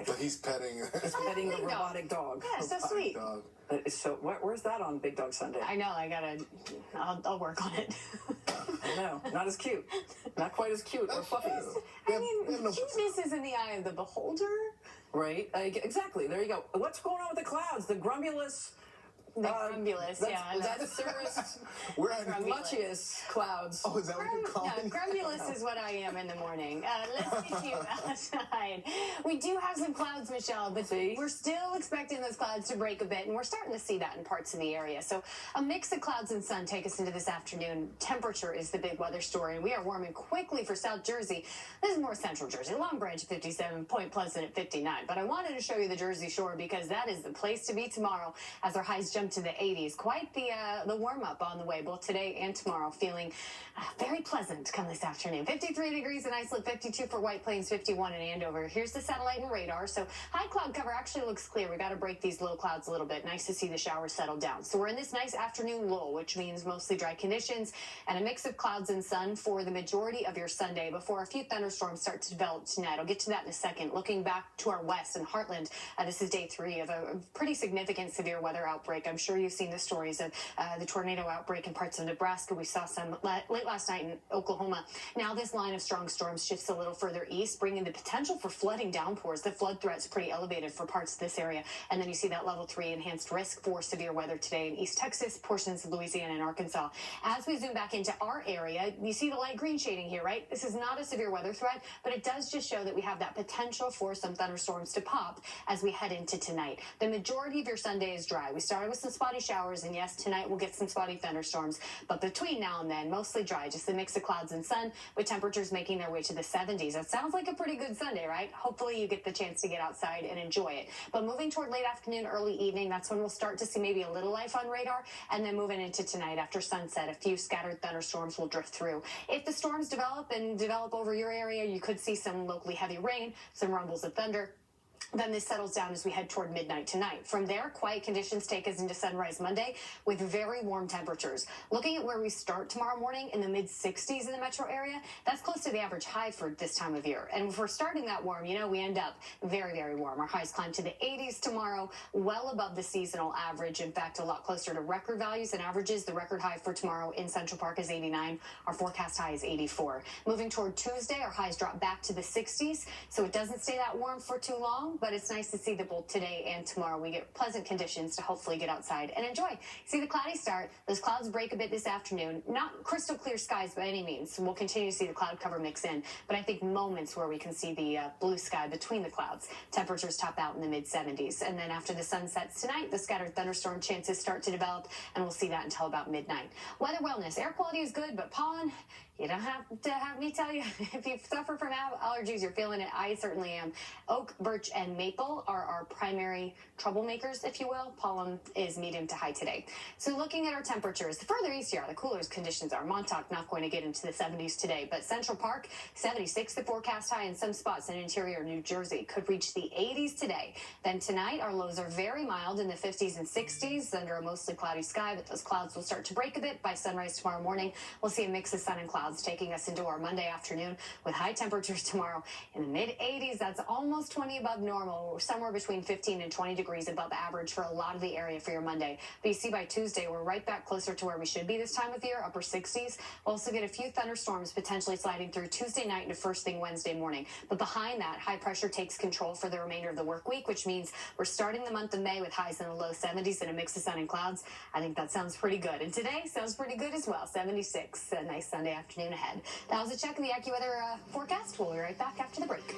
life. But he's petting. He's petting the robotic dog. Yeah, so sweet. Dog. So where's that on Big Dog Sunday? I know. I'll work on it. I know. Not as cute. Not quite as cute or fluffy. I mean, cuteness is in the eye of the beholder. Right? Exactly. There you go. What's going on with the clouds? The Grumbulus. The Grumbulus, yeah. That's Cirrus We're at Lumpius clouds. Oh, is that what you're calling? No, Grumbulus is what I am in the morning. Let's get you outside. We do have some clouds, Michelle, but we're still expecting those clouds to break a bit, and we're starting to see that in parts of the area. So a mix of clouds and sun take us into this afternoon. Temperature is the big weather story, and we are warming quickly for South Jersey. This is more Central Jersey. Long Branch 57, Point Pleasant at 59. But I wanted to show you the Jersey Shore because that is the place to be tomorrow as our highs jump to the 80s. Quite the warm-up on the way, both today and tomorrow. Feeling very pleasant come this afternoon. 53 degrees in Islip, 52 for White Plains, 51 in Andover. Here's the satellite and radar. So high cloud cover actually looks clear. We got to break these low clouds a little bit. Nice to see the showers settle down. So we're in this nice afternoon lull, which means mostly dry conditions and a mix of clouds and sun for the majority of your Sunday before a few thunderstorms start to develop tonight. I'll get to that in a second. Looking back to our west and Heartland, this is day 3 of a pretty significant severe weather outbreak. I'm sure you've seen the stories of the tornado outbreak in parts of Nebraska. We saw some late last night in Oklahoma. Now this line of strong storms shifts a little further east, bringing the potential for flooding downpours. The flood threat's pretty elevated for parts of this area. And then you see that level 3 enhanced risk for severe weather today in East Texas, portions of Louisiana and Arkansas. As we zoom back into our area, you see the light green shading here, right? This is not a severe weather threat, but it does just show that we have that potential for some thunderstorms to pop as we head into tonight. The majority of your Sunday is dry. We started with some spotty showers, and yes, tonight we'll get some spotty thunderstorms, but between now and then, mostly dry, just a mix of clouds and sun, with temperatures making their way to the 70s. That sounds like a pretty good Sunday, right? Hopefully you get the chance to get outside and enjoy it. But moving toward late afternoon, early evening, that's when we'll start to see maybe a little life on radar, and then moving into tonight after sunset, a few scattered thunderstorms will drift through. If the storms develop over your area, you could see some locally heavy rain, some rumbles of thunder. Then this settles down as we head toward midnight tonight. From there, quiet conditions take us into sunrise Monday with very warm temperatures. Looking at where we start tomorrow morning in the mid-60s in the metro area, that's close to the average high for this time of year. And if we're starting that warm, we end up very, very warm. Our highs climb to the 80s tomorrow, well above the seasonal average. In fact, a lot closer to record values and averages. The record high for tomorrow in Central Park is 89. Our forecast high is 84. Moving toward Tuesday, our highs drop back to the 60s, so it doesn't stay that warm for too long. But it's nice to see that both today and tomorrow we get pleasant conditions to hopefully get outside and enjoy. See the cloudy start. Those clouds break a bit this afternoon. Not crystal clear skies by any means. We'll continue to see the cloud cover mix in, but I think moments where we can see the blue sky between the clouds. Temperatures top out in the mid-70s. And then after the sun sets tonight, the scattered thunderstorm chances start to develop, and we'll see that until about midnight. Weather wellness. Air quality is good, but pollen, you don't have to have me tell you. If you suffer from allergies, you're feeling it. I certainly am. Oak, birch, and maple are our primary troublemakers, if you will. Pollen is medium to high today. So looking at our temperatures, the further east you are, the cooler conditions are. Montauk not going to get into the 70s today, but Central Park, 76, the forecast high in some spots in interior New Jersey. Could reach the 80s today. Then tonight, our lows are very mild in the 50s and 60s under a mostly cloudy sky, but those clouds will start to break a bit by sunrise tomorrow morning. We'll see a mix of sun and clouds taking us into our Monday afternoon with high temperatures tomorrow in the mid-80s. That's almost 20 above normal. We're somewhere between 15 and 20 degrees above average for a lot of the area for your Monday. But you see by Tuesday, we're right back closer to where we should be this time of year, upper 60s. We'll also get a few thunderstorms potentially sliding through Tuesday night into first thing Wednesday morning. But behind that, high pressure takes control for the remainder of the work week, which means we're starting the month of May with highs in the low 70s and a mix of sun and clouds. I think that sounds pretty good. And today sounds pretty good as well, 76. A nice Sunday afternoon ahead. That was a check of the AccuWeather forecast. We'll be right back after the break.